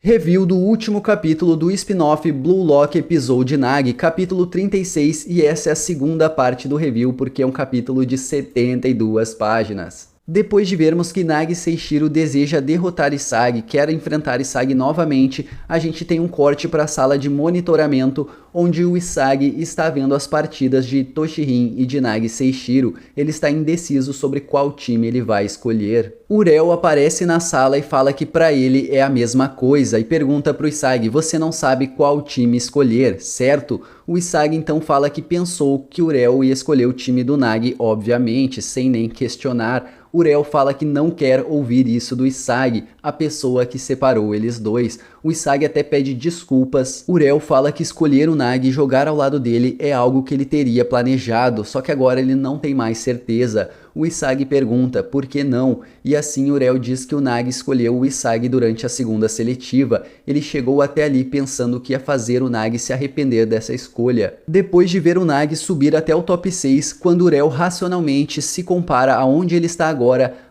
Review do último capítulo do spin-off Blue Lock Episode Nagi, capítulo 36, e essa é a segunda parte do review porque é um capítulo de 72 páginas. Depois de vermos que Nagi Seishiro deseja derrotar Isagi, quer enfrentar Isagi novamente, a gente tem um corte para a sala de monitoramento, onde o Isagi está vendo as partidas de Toshirin e de Nagi Seishiro. Ele está indeciso sobre qual time ele vai escolher. Urel aparece na sala e fala que para ele é a mesma coisa e pergunta para o Isagi: você não sabe qual time escolher, certo? O Isagi então fala que pensou que Urel ia escolher o time do Nagi, obviamente, sem nem questionar. Urel fala que não quer ouvir isso do Isagi, a pessoa que separou eles dois. O Isagi até pede desculpas. Urel fala que escolher o Nagi e jogar ao lado dele é algo que ele teria planejado, só que agora ele não tem mais certeza. O Isagi pergunta por que não, e assim Urel diz que o Nagi escolheu o Isagi durante a segunda seletiva. Ele chegou até ali pensando que ia fazer o Nagi se arrepender dessa escolha. Depois de ver o Nagi subir até o top 6, quando Urel racionalmente se compara aonde ele está agora,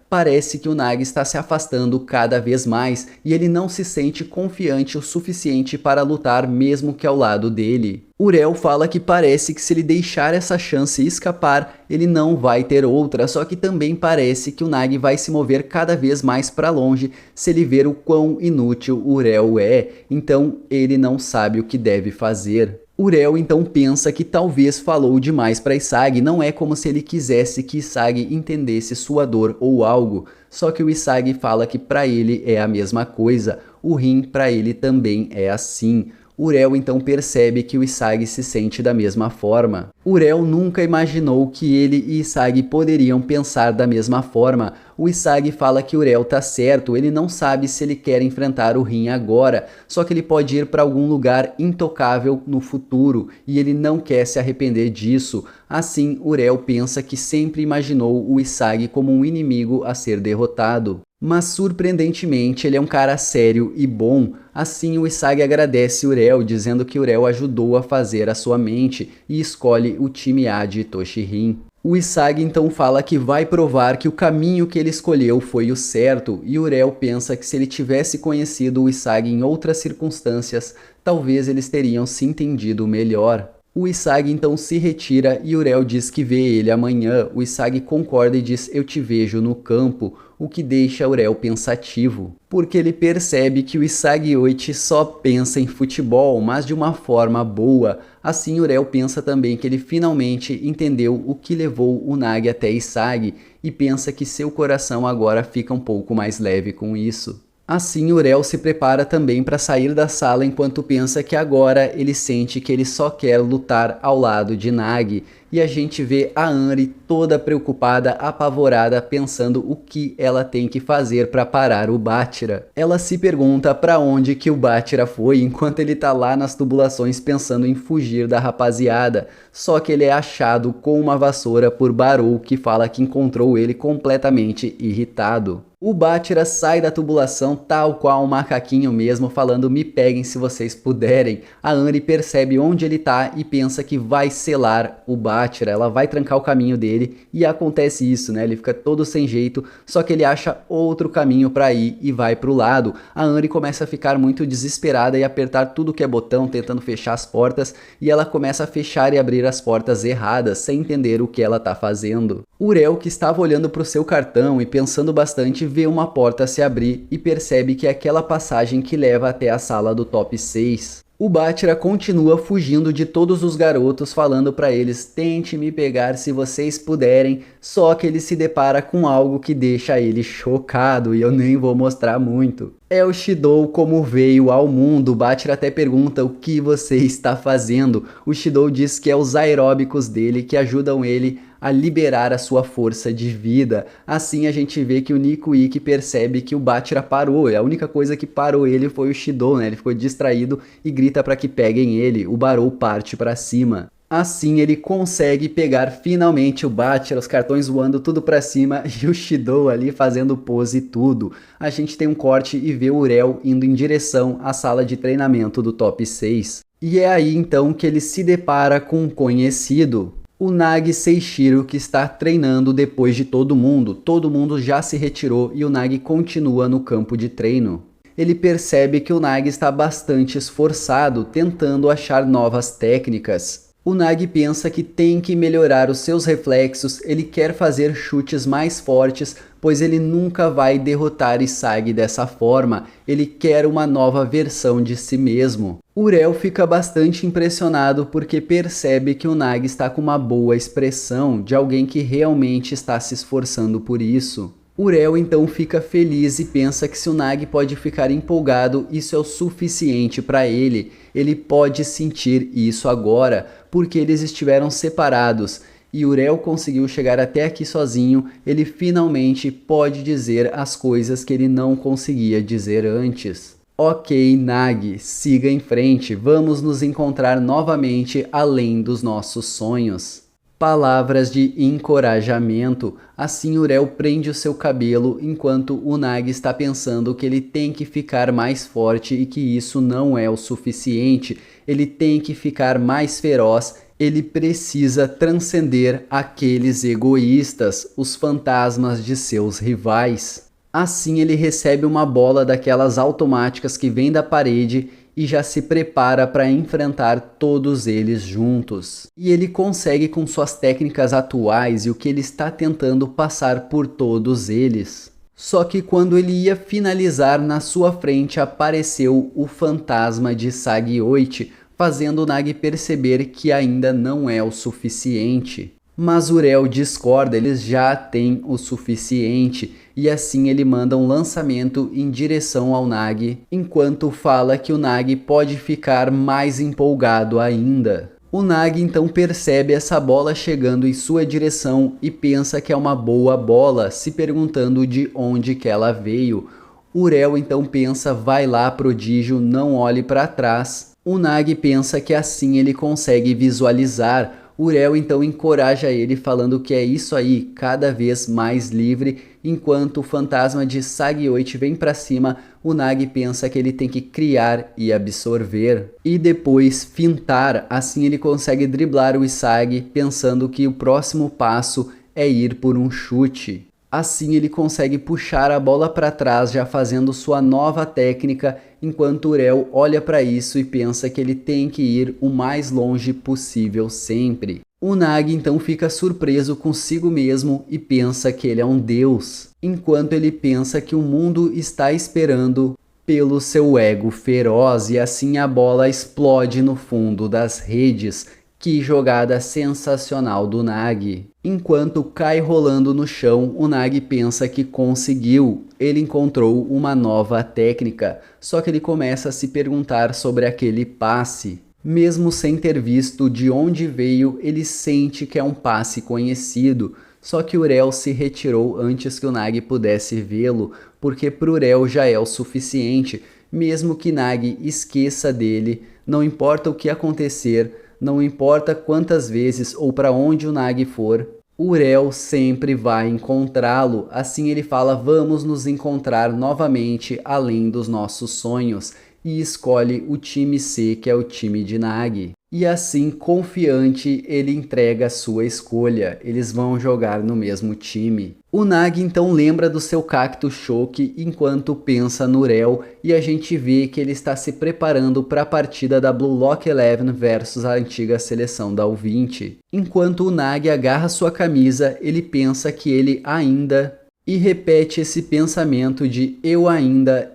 parece que o Nagi está se afastando cada vez mais e ele não se sente confiante o suficiente para lutar mesmo que ao lado dele. Urel fala que parece que se ele deixar essa chance escapar, ele não vai ter outra, só que também parece que o Nagi vai se mover cada vez mais para longe se ele ver o quão inútil Urel é, então ele não sabe o que deve fazer. Urel então pensa que talvez falou demais para Isagi, não é como se ele quisesse que Isagi entendesse sua dor ou algo, só que o Isagi fala que para ele é a mesma coisa, o Rin para ele também é assim. Urel então percebe que o Isagi se sente da mesma forma. Urel nunca imaginou que ele e Isagi poderiam pensar da mesma forma. O Isagi fala que Urel tá certo, ele não sabe se ele quer enfrentar o Rin agora, só que ele pode ir para algum lugar intocável no futuro e ele não quer se arrepender disso. Assim, Urel pensa que sempre imaginou o Isagi como um inimigo a ser derrotado. Mas surpreendentemente ele é um cara sério e bom. Assim o Isagi agradece Urel, dizendo que Urel ajudou a fazer a sua mente e escolhe o time A de Toshirin. O Isagi então fala que vai provar que o caminho que ele escolheu foi o certo, e Urel pensa que se ele tivesse conhecido o Isagi em outras circunstâncias, talvez eles teriam se entendido melhor. O Isagi então se retira e Urel diz que vê ele amanhã. O Isagi concorda e diz: eu te vejo no campo, o que deixa Urel pensativo, porque ele percebe que o Isagi Oichi só pensa em futebol, mas de uma forma boa. Assim Urel pensa também que ele finalmente entendeu o que levou o Nagi até Isagi e pensa que seu coração agora fica um pouco mais leve com isso. Assim, Urel se prepara também para sair da sala enquanto pensa que agora ele sente que ele só quer lutar ao lado de Nagi. E a gente vê a Anri toda preocupada, apavorada, pensando o que ela tem que fazer para parar o Bátira. Ela se pergunta para onde que o Bátira foi enquanto ele tá lá nas tubulações pensando em fugir da rapaziada. Só que ele é achado com uma vassoura por Barou, que fala que encontrou ele completamente irritado. O Bátira sai da tubulação tal qual um macaquinho mesmo, falando: me peguem se vocês puderem. A Anri percebe onde ele tá e pensa que vai selar o Bátira, ela vai trancar o caminho dele e acontece isso, né? Ele fica todo sem jeito, só que ele acha outro caminho para ir e vai pro lado. A Anri começa a ficar muito desesperada e apertar tudo que é botão, tentando fechar as portas, e ela começa a fechar e abrir as portas erradas, sem entender o que ela tá fazendo. Urel, que estava olhando pro seu cartão e pensando bastante, vê uma porta se abrir e percebe que é aquela passagem que leva até a sala do top 6. O Bátira continua fugindo de todos os garotos, falando para eles: tente me pegar se vocês puderem, só que ele se depara com algo que deixa ele chocado e eu nem vou mostrar muito. É o Shidou como veio ao mundo. O Bátira até pergunta: o que você está fazendo? O Shidou diz que é os aeróbicos dele que ajudam ele a liberar a sua força de vida. Assim a gente vê que o Nico Ikki percebe que o Bátira parou, a única coisa que parou ele foi o Shidou, né? Ele ficou distraído e grita para que peguem ele. O Barou parte para cima. Assim ele consegue pegar finalmente o Bátira, os cartões voando tudo pra cima e o Shidou ali fazendo pose e tudo. A gente tem um corte e vê o Urel indo em direção à sala de treinamento do top 6. E é aí então que ele se depara com um conhecido. O Nagi Seishiro, que está treinando depois de todo mundo já se retirou e o Nagi continua no campo de treino. ele percebe que o Nagi está bastante esforçado tentando achar novas técnicas. O Nagi pensa que tem que melhorar os seus reflexos, ele quer fazer chutes mais fortes, pois ele nunca vai derrotar Isagi dessa forma, ele quer uma nova versão de si mesmo. Urel fica bastante impressionado porque percebe que o Nagi está com uma boa expressão de alguém que realmente está se esforçando por isso. Urel então fica feliz e pensa que se o Nagi pode ficar empolgado, isso é o suficiente para ele. Ele pode sentir isso agora, porque eles estiveram separados. E Urel conseguiu chegar até aqui sozinho, ele finalmente pode dizer as coisas que ele não conseguia dizer antes. Ok, Nagi, siga em frente, vamos nos encontrar novamente além dos nossos sonhos. Palavras de encorajamento. Assim Urel prende o seu cabelo enquanto o Nagi está pensando que ele tem que ficar mais forte e que isso não é o suficiente. Ele tem que ficar mais feroz, ele precisa transcender aqueles egoístas, os fantasmas de seus rivais. Assim ele recebe uma bola daquelas automáticas que vem da parede e já se prepara para enfrentar todos eles juntos. E ele consegue com suas técnicas atuais e o que ele está tentando passar por todos eles. Só que quando ele ia finalizar, na sua frente apareceu o fantasma de Sagioite, fazendo o Nagi perceber que ainda não é o suficiente. Mas Urel discorda, eles já têm o suficiente, e assim ele manda um lançamento em direção ao Nagi, enquanto fala que o Nagi pode ficar mais empolgado ainda. O Nagi então percebe essa bola chegando em sua direção e pensa que é uma boa bola, se perguntando de onde que ela veio. Urel então pensa, vai lá prodígio, não olhe para trás. O Nagi pensa que assim ele consegue visualizar. Urel então encoraja ele falando que é isso aí, cada vez mais livre. Enquanto o fantasma de Sagioite vem para cima, o Nagi pensa que ele tem que criar e absorver. E depois fintar, assim ele consegue driblar o Isagi, pensando que o próximo passo é ir por um chute. Assim ele consegue puxar a bola para trás, já fazendo sua nova técnica, enquanto Urel olha para isso e pensa que ele tem que ir o mais longe possível sempre. O Nagi então fica surpreso consigo mesmo e pensa que ele é um deus, enquanto ele pensa que o mundo está esperando pelo seu ego feroz, e assim a bola explode no fundo das redes. Que jogada sensacional do Nagi. Enquanto cai rolando no chão, o Nagi pensa que conseguiu. Ele encontrou uma nova técnica, só que ele começa a se perguntar sobre aquele passe. Mesmo sem ter visto de onde veio, ele sente que é um passe conhecido. Só que Urel se retirou antes que o Nagi pudesse vê-lo, porque pro Urel já é o suficiente. Mesmo que Nagi esqueça dele, não importa o que acontecer, não importa quantas vezes ou para onde o Nagi for, Urel sempre vai encontrá-lo. Assim ele fala, vamos nos encontrar novamente além dos nossos sonhos, e escolhe o time C, que é o time de Nagi. E assim, confiante, ele entrega a sua escolha, eles vão jogar no mesmo time. O Nagi então lembra do seu cacto Choke enquanto pensa no Urel, e a gente vê que ele está se preparando para a partida da Blue Lock Eleven versus a antiga seleção da U20. Enquanto o Nagi agarra sua camisa, ele pensa que ele ainda... e repete esse pensamento de eu ainda,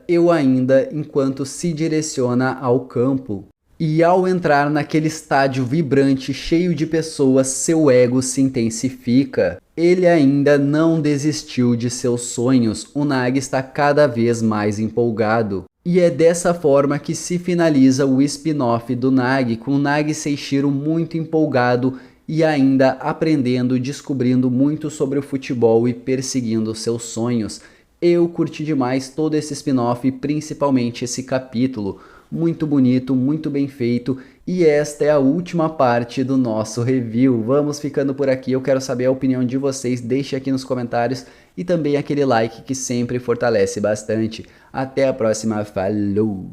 enquanto se direciona ao campo. E ao entrar naquele estádio vibrante, cheio de pessoas, seu ego se intensifica. Ele ainda não desistiu de seus sonhos, o Nagi está cada vez mais empolgado. E é dessa forma que se finaliza o spin-off do Nagi, com o Nagi Seishiro muito empolgado e ainda aprendendo, descobrindo muito sobre o futebol e perseguindo seus sonhos. Eu curti demais todo esse spin-off, principalmente esse capítulo. Muito bonito, muito bem feito, e esta é a última parte do nosso review. Vamos ficando por aqui, eu quero saber a opinião de vocês, deixe aqui nos comentários e também aquele like que sempre fortalece bastante. Até a próxima, falou!